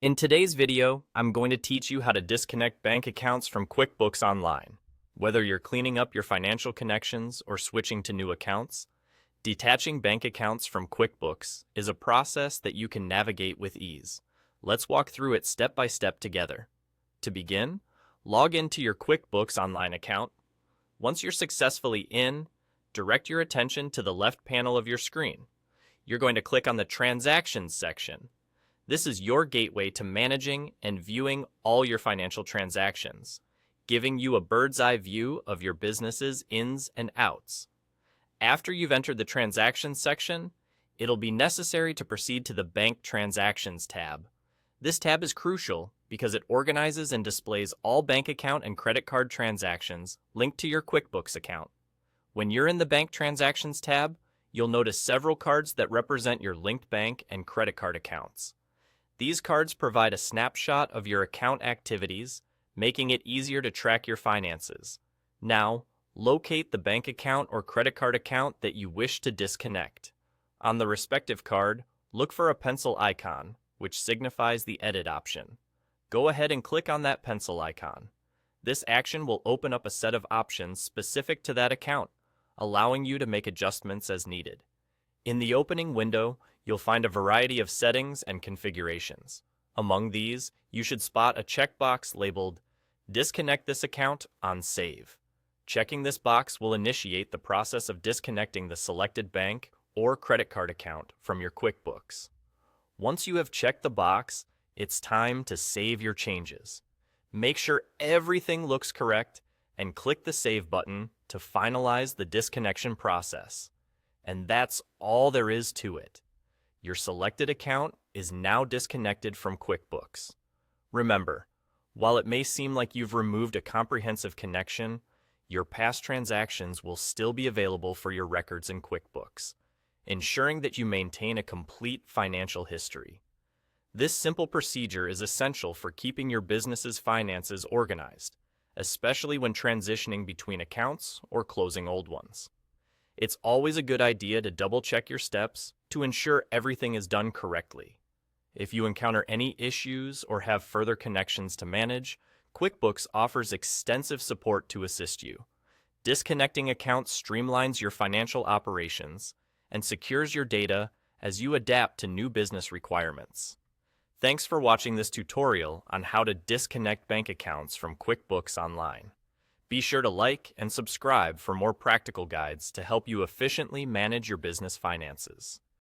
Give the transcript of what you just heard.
In today's video, I'm going to teach you how to disconnect bank accounts from QuickBooks Online. Whether you're cleaning up your financial connections or switching to new accounts, detaching bank accounts from QuickBooks is a process that you can navigate with ease. Let's walk through it step by step together. To begin, log into your QuickBooks Online account. Once you're successfully in, direct your attention to the left panel of your screen. You're going to click on the Transactions section. This is your gateway to managing and viewing all your financial transactions, giving you a bird's eye view of your business's ins and outs. After you've entered the Transactions section, it'll be necessary to proceed to the Bank Transactions tab. This tab is crucial because it organizes and displays all bank account and credit card transactions linked to your QuickBooks account. When you're in the Bank Transactions tab, you'll notice several cards that represent your linked bank and credit card accounts. These cards provide a snapshot of your account activities, making it easier to track your finances. Now, locate the bank account or credit card account that you wish to disconnect. On the respective card, look for a pencil icon, which signifies the edit option. Go ahead and click on that pencil icon. This action will open up a set of options specific to that account, allowing you to make adjustments as needed. In the opening window, you'll find a variety of settings and configurations. Among these, you should spot a checkbox labeled Disconnect this account on Save. Checking this box will initiate the process of disconnecting the selected bank or credit card account from your QuickBooks. Once you have checked the box, it's time to save your changes. Make sure everything looks correct and click the Save button to finalize the disconnection process. And that's all there is to it. Your selected account is now disconnected from QuickBooks. Remember, while it may seem like you've removed a comprehensive connection, your past transactions will still be available for your records in QuickBooks, ensuring that you maintain a complete financial history. This simple procedure is essential for keeping your business's finances organized, especially when transitioning between accounts or closing old ones. It's always a good idea to double-check your steps to ensure everything is done correctly. If you encounter any issues or have further connections to manage, QuickBooks offers extensive support to assist you. Disconnecting accounts streamlines your financial operations and secures your data as you adapt to new business requirements. Thanks for watching this tutorial on how to disconnect bank accounts from QuickBooks Online. Be sure to like and subscribe for more practical guides to help you efficiently manage your business finances.